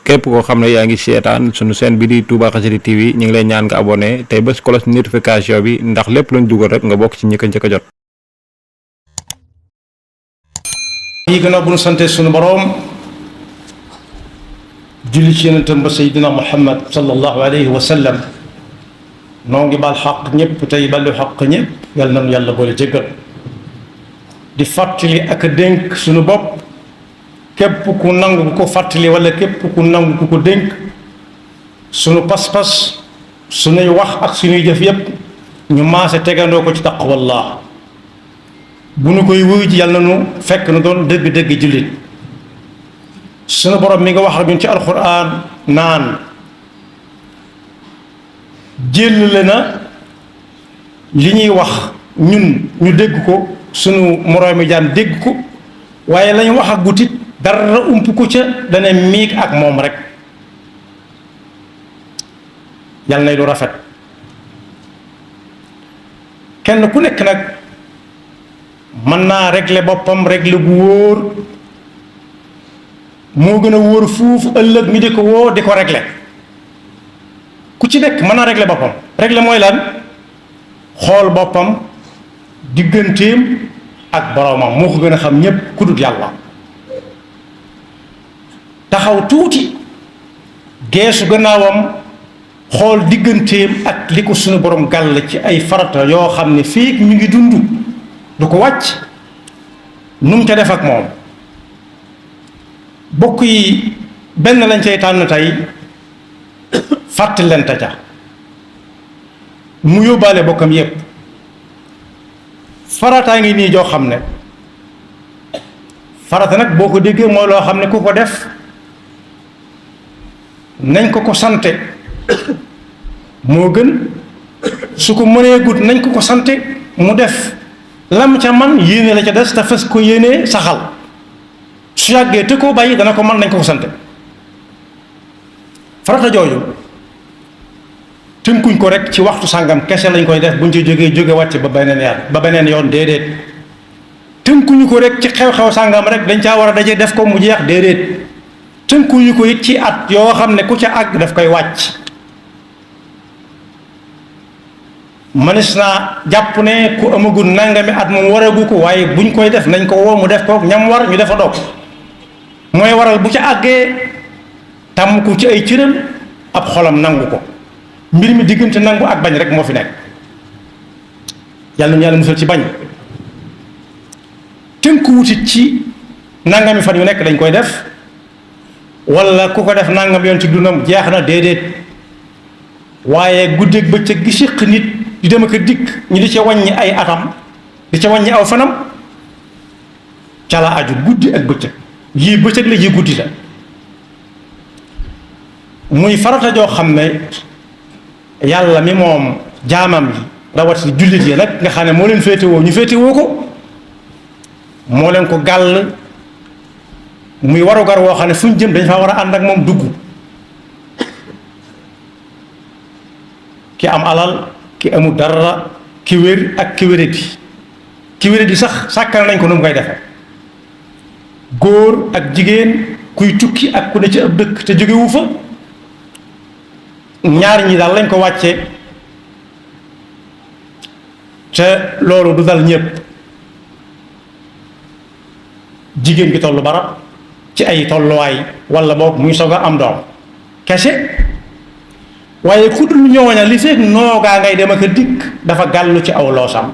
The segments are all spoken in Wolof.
képp koo xam ne yaa ngi seetaan sunu chaîne bi di Touba Xassida TV ñu ngi lay ñaan nga abonné tey bés cloche notification bi ndax lépp luñ dugal rek nga bokk ci ñi ko njëkk a jot. yi gannaaw bu nu sante sunu boroom julli ci yonentam ba Seydina Muhammad sallallahu alayhi wa sallam noo ngi baal xaq ñëpp tey ballu xaq ñëpp yàlla nanu yàlla boole jéggal di fàttali ak a dénk sunu bopp képp ku nangu ko fàttali wala képp ku nangu ku ko dénk sunu pas-pas sunuy wax ak sunuy jëf yépp ñu maase tegandoo ko ci taqwallah bu nu koy wuyu ji yàlla nu fekk nu doon dëgg-dëgg jullit sunu borom mi nga wax ak ñun ci alquran naan jëllale na li ñuy wax ñun ñu dégg ko sunu moroomi jaam dégg ko waaye lañu wax ak gutit dara ump ko ca dana miig ak moom rek yàlla nay lu rafet kenn ku nekk nag mën naa régler boppam régler gu wóor moo gën a wóor fuuf ëllëg ñu di ko woo di ko régler ku ci nekk mën naa régler boppam régler mooy lan xool boppam digganteem ak boroomam moo ko gën a xam ñépp ku dul yàlla taxaw tuuti geesu gannaawam xool digganteem ak li ko suñu borom gàll ci ay farata yoo xam ne fii ñu ngi dund du ko wàcc nu mu ca def ak moom bokk yi benn lañ cay tànn tey fàttalante ca mu yóbbaale bokkam yépp farataa ngi nii joo xam ne farata nag boo ko déggee mooy loo xam ne ku ko def nañ ko sante moo gën su ko mënee gut nañ ko sante mu def lam ca man yéene la ca des te fes ko yéenee saxal su yàggee te koo bàyyi dana ko mën nañ ko sante farata jooju tënkuñ ko rek ci waxtu sàngam kese lañ koy def buñ ci jóge wàcc ba beneen yoon déedéet tënkuñu ko rek ci xew-xew sàngam rek dañ caa war a daje def ko mu jeex déedéet tënkuñu ko it ci at yoo xam ne ku ca àgg daf koy wàcc manis naa jàpp ne ku amagul nangami at moom waragu ko waaye buñ koy def nañ ko woo mu def ko ñam war ñu defa doog mooy waral bu ca àggee tàmm ko ci ay cëram ab xolam nangu ko mbir mi diggante nangu ak bañ rek moo fi nekk yàlla yàlla musal ci bañ tënku wutit ci nangami fan yu nekk dañ koy def wala ku ko def nangam yoon ci dundam jeex na déedéet waaye guddeeg bëccëg gi séq nit di dem ak dikk ñu di ca wàññi ay atam di ca wàññi aw fanam ca la aju guddi ak bëccëg yii bëccëg la yii guddi la muy farata joo xam ne yàlla mi moom jaamam yi rawati jullit yi nag nga xam ne moo leen féetewoo ñu féetewoo ko moo leen ko gàll muy warugar woo xam ne fu ñu jëm dañ faa war a ànd ak moom dugg ki am alal ki amul dara ki wér ak ki wéradi sax sàkkal nañ ko nu mu koy defee góor ak jigéen kuy tukki ak ku ne ci ab dëkk te jógewu fa ñaar ñi daal lañ ko wàcce te loolu du dal ñépp jigéen gi tollu barab ci ay tolluwaay walla boog muy soog a am doom kese waaye ku dul ñooña li fekk noogaa ngay dem ak a dikk dafa gàllu ci aw loosam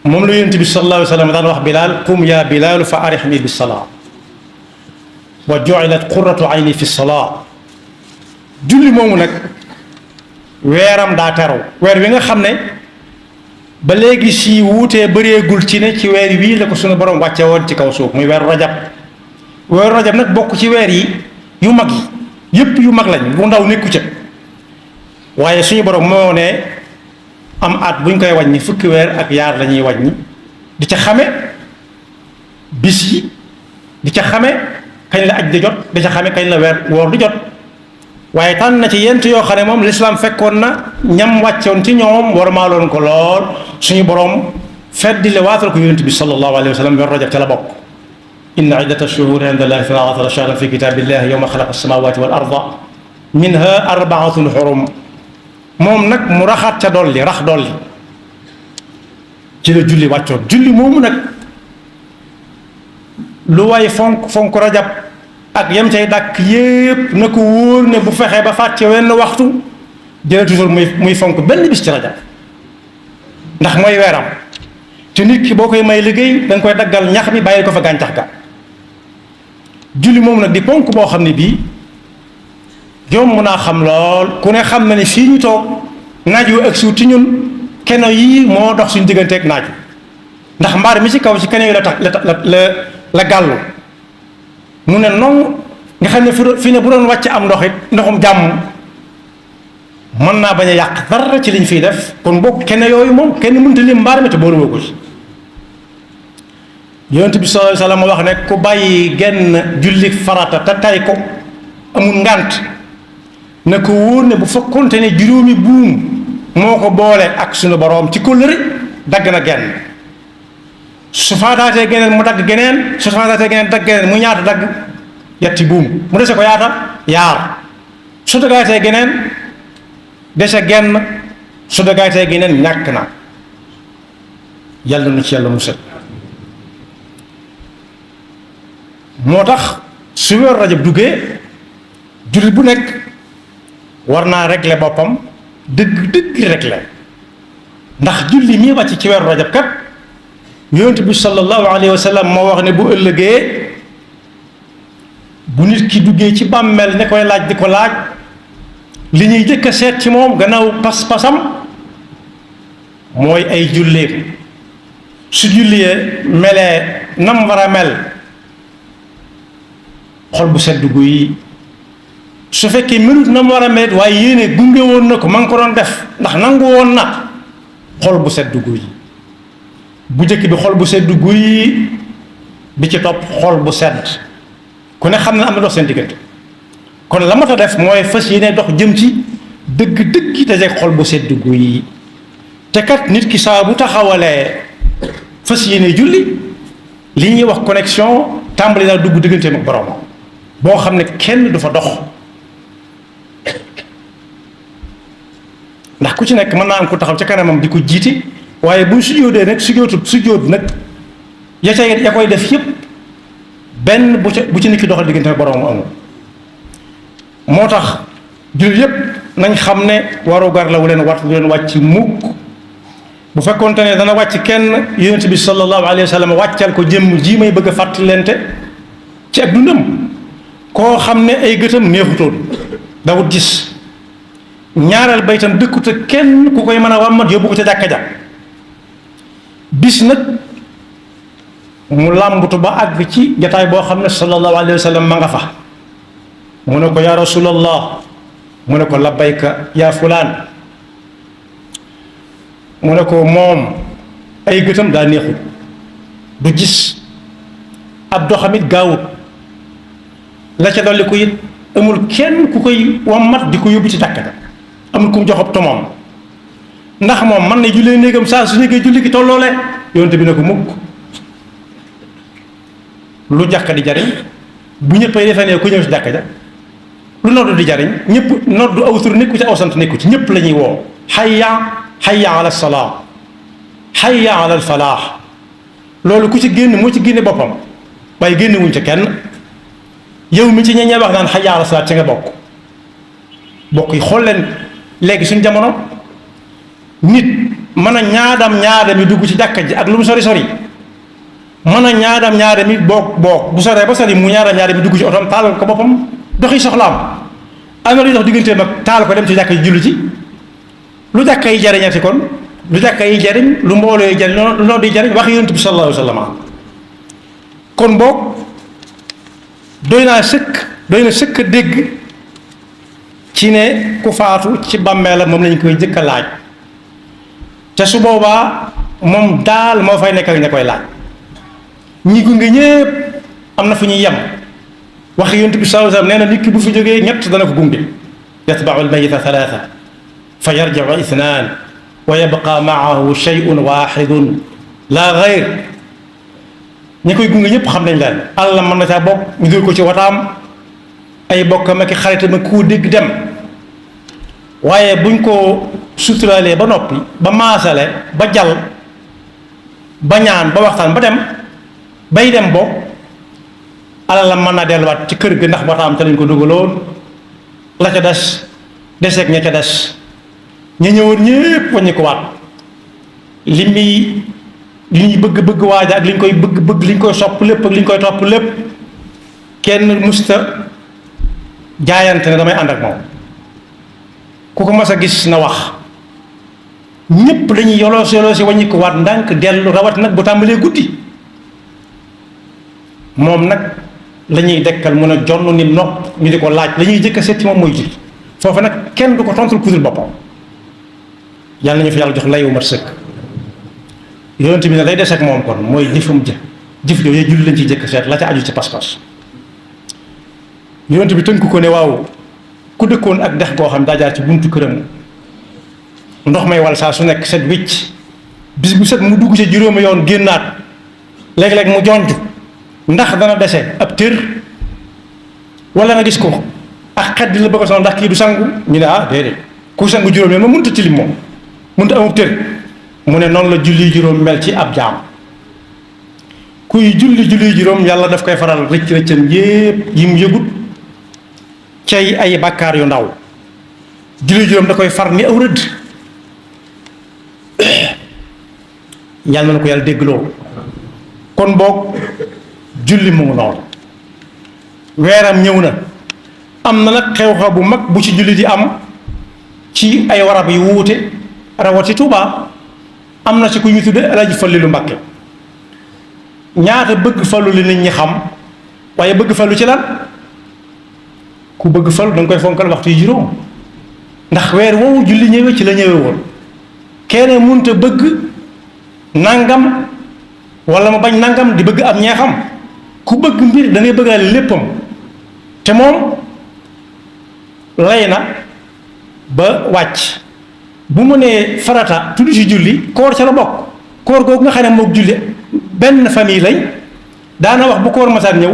moom la yonent bi sallallahu alayhi wa sallam daan wax Bilaal qum yaa Bilaal fa arihni bis salaa wa ju'ilat qurratu ayni fi salaa julli moomu nag weeram daa teru weer wi nga xam ne ba léegi si wuutee bëreegul ci ne ci weer wii la ko suñu borom wàcce woon ci kaw suuf muy weeru rajab nag bokk ci weer yi yu mag yi yépp yu mag lañ bu ndaw nekku ca waaye suñu borom moo ne am at buñ koy wàññi fukki weer ak yaar lañuy wàññi di ca xame bis yi di ca xame kañ la aj di jot di ca xame kañ la weer woor di jot waaye tànn na ci yent yoo xam ne moom lislaam fekkoon na ñam wàccoon ci ñoom war maaloon ko lool suñu borom feddi le waatal ko yonent bi sallallahu alayhi wa sallam yor rajab ca la bokk inna iddata ash-shuhuri inda Allahi 12 shahran fi kitabillahi yawma xalaqa as-samawati wal arda minha arbaatun xurum. moom nag mu raxaat ca dolli rax dolli ci la julli wàccoon. julli moomu nag lu waay fonk rajab ak yem cay dàkk yépp na ko wóor ne bu fexee ba fàtte wenn waxtu dina toujours muy fonk benn bis ci rajab, ndax mooy weeram. te nit ki boo koy may liggéey danga koy daggal ñax mi bàyyi ko fa gàncax ga. julli moom nag di ponk boo xam ne bii yomb naa xam lool. ku ne xam na ne fii ñu toog naaj wu ak suuf ci ñun keno yii moo dox suñu digganteeg naaj ndax mbaar mi ci kaw ci keno yi la gàllu mu ne noonu nga xam ne fi ne bu doon wàcc am ndox it ndoxum jàmm mën naa bañ a yàq dara ci liñ fiy def. kon bokk keno yooyu moom kenn mënta lim mbaar mi te boolu woo ko ci. yonent bi sallallahu alayhi wa sallam wax ne ku bàyyi genn julli farata te tay ko amul ngànt na ko wóor ne bu fekkoonte ne juróomi buum moo ko boole ak suñu boroom ci kóllëre dagg na genn. su faataatee geneen mu dagg geneen, su faataatee geneen dagg geneen, mu ñaata dagg yetti buum mu dese ko yaata yaar. su dagaatee geneen dese genn, su dagaatee geneen ñàkk na. yàlla na ci yàlla musal. moo tax su weeru rajab duggee jullit bu nekk war naa régler boppam dëgg régler, ndax julli mii wàcc ci weeru rajab kat yonent bi sallallahu alayhi wa sallam moo wax ne bu ëllëgee bu nit ki duggee ci bàmmeel ne koy laaj di ko laaj li ñuy jëkk a seet ci moom gannaaw pas-pasam mooy ay julleem. su jullee melee nam war a mel xol bu sedd guy. su fekkee melut na mu war a melet waaye yéene gunge woon na ko ma ngi ko doon def ndax nangu woon na xol bu sedd guy. bu njëkk bi xol bu sedd guy bi ci topp xol bu sedd ku ne xam ne am na dox seen diggante. kon la mat a def mooy fas yéene dox jëm ci dëgg dajeeg xol bu sedd guy. te kat nit ki saa bu taxawalee fas yéene julli li ñuy wax connexion tàmbali daal dugg digganteem ak borom boo xam ne kenn du fa dox. ndax ku ci nekk mën naa am ko taxaw ca kanamam di ko jiite waaye bu sujjóotee nag sujjóot nag ya koy def yépp benn bu ci nit ki doxal diggante ak borom amul. moo tax jullit yépp nañ xam ne warugar la wu leen wàcc mukk. bu fekkoonte ne dana wàcc kenn yonent bi sallallahu alayhi wa sallam wàccal ko jëmm ji may bëgg a fàttalente ci ak dundam koo xam ne ay gëtam neexutoon dawut gis. ñaareel ba itam dëkkute kenn ku koy mën a wàmmat yóbbu ko ca jàkka ja. bis nag mu làmbutu ba àgg ci jataay boo xam ne sallallahu alayhi wa sallam ma nga fa. mu ne ko yaa rasulallah, mu ne ko labbayka yaa fulaan. mu ne ko moom ay gëtam daa neexul du gis ab doxamit gaawut la ca dolli ko it amul kenn ku koy wàmmat di ko yóbbu ci jàkka ja. amul ku mu jox ab tomoom ndax moom mën na jullee néegam saa su nekkee julli ki tolloole yonent bi ne ko mukk. lu jàkka di jariñ bu ñëppay defee ne ku ñëw ci jàkka ja. lu noddu di jariñ ñëpp noddu aw tur nekku ci aw sant nekku ci ñëpp la ñuy woo hayya ala salaa hayya ala al falaax. loolu ku ci génn moo ci génne boppam waaye génne wuñ ca kenn. yow mi ci ñeñee wax naan hayya ala salaa ci nga bokk yi xool leen léegi suñ jamono nit mën a ñaadam yi dugg ci jàkka ji ak lu mu sori mën a ñaadam yi boog bu soree ba sori mu ñaadam yi dugg ci otom taal ko boppam doxi soxlaam. am na luy dox digganteem ak taal ko dem ci jàkka ji julli ci. lu jàkka yi jariñati kon lu jàkka yi jariñ lu mbooloo yi jariñ lu noo di jariñ wax yonent bi sallallahu alayhi wa sallam. kon boog doy na sëkk dégg ci ne ku faatu ci bàmmeelam moom lañ koy jëkk a laaj. te su boobaa moom daal moo fay nekk ak ña koy laaj. ñi gunge ñépp am na fu ñuy yem wax yonent bi sallallahu alayhi wa sallam nee na nit ki bu fi jógee ñett dana ko gunge. yatba'u al-mayyita thalatha fa yarji'u ithnaan wa yabqa ma'ahu shay'un waahidun laa ghayr. ñi koy gunge ñëpp xam nañ leen àllam mën na caa bokk ñu dul ko ci wataam ay bokkam ak xaritam ak ku dégg dem waaye buñ ko suturaalee ba noppi ba maasale ba jal ba ñaan ba waxtaan ba dem bay dem bokk alalam mën naa delluwaat ci kër gi ndax wataam te lañ ko dugaloon la ca des deseeg ña ca des ña ñëwoon ñépp waññi ko waat li ñuy bëgg waaja ak li ñu koy bëgg li ñu koy sopp lépp ak li ñu koy topp lépp kenn musta jaayante ne damay ànd ak moom ku ko mas a gis na wax ñépp dañuy yoloosi waññi ko waat ndànk dellu rawat nag bu tàmbalee guddi moom nag la ñuy dekkal mun a jonn ni nopp ñu di ko laaj la ñuy jëkk a seet ci moom mooy julli foofu nag kenn du ko tontul ku dul boppam yàlla nañu fi yàlla jox layu mat sëkk yonent bi ne lay des ak moom kon mooy jëfam jëf yooyu julli lañ ciy jëkk seet la ca aju ci pas-pas yonent bi tënk ko ne waaw ku dëkkoon ak dex goo xam daa jaar ci buntu këram ndox may wal saa su nekk set wicc bis bu set mu dugg ci juróomi yoon génnaat léeg-léeg mu jonj ndax dana dese ab tër wala nga gis ko ak xet di la bëgg a sonal ndax kii du sangu ñu ne ah déedéet ku sangu juróom yoon ma mënut a tilim moom mënut a amub tër mu ne noonu la julli juróom mel ci ab jaam kuy julli juróom yàlla daf koy faral rëcc rëccam yépp yi mu yëgut cay ay bàkkaar yu ndaw julli juróom da koy far ni aw rëdd yàlla na ko yàlla déggloo kon boog julli mu ngi noonu weeram ñëw na am na nag xew-xew bu mag bu ci julli di am ci ay warab yu wuute rawati Tuubaa am na ci ku ñu tudde Alaaji Fallilu Mbàkke ñaata bëgg fallu li nit ñi xam waaye bëgg fallu ci lan ku bëgg fallu da nga koy fonkal waxtu yu juróom ndax weer woowu julli ñëwee ci la ñëwee woon kenn munta bëgg nangam wala ma bañ nangam di bëgg am ñeexam ku bëgg mbir da ngay bëggaale léppam te moom lay na ba wàcc bu mu nee farata tudd ci julli koor ca la bokk koor googu nga xam ne mook julli benn famille lañ daana wax bu koor masaan ñëw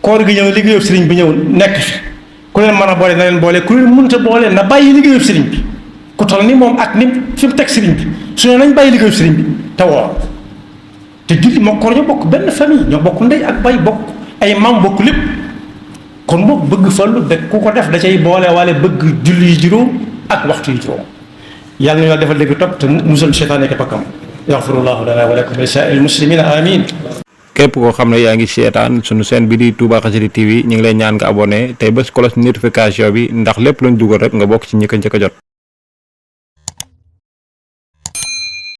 koor gi ñëw liggéeyub sëriñ bi ñëw nekk fi ku leen mën a boole na leen boole ku leen mënta boole na bàyyi liggéeyub sëriñ bi ku toll ni moom ak ni fi mu teg sëriñ bi su ne nañ bàyyi liggéeyub sëriñ bi te woor te julli moo koor ñoo bokk benn famille ñoo bokk ndey ak bay bokk ay maam bokk lépp kon boog bëgg fallu de ku ko def da cay boole wala bëgg julli yi juróom ak waxtu yi juróom yàlla na yàlla defal dégg topp te musal seytaane ak pakkam yaxfirullahu lana wa lakum wa li saa'iril muslimina amin képp koo xam ne yaa ngi seetaan sunu chaîne bi di Touba Xassida TV ñu ngi lay ñaan nga abonné tey bés cloche notification bi ndax lépp luñ dugal rek nga bokk ci ñi ko njëkk a jot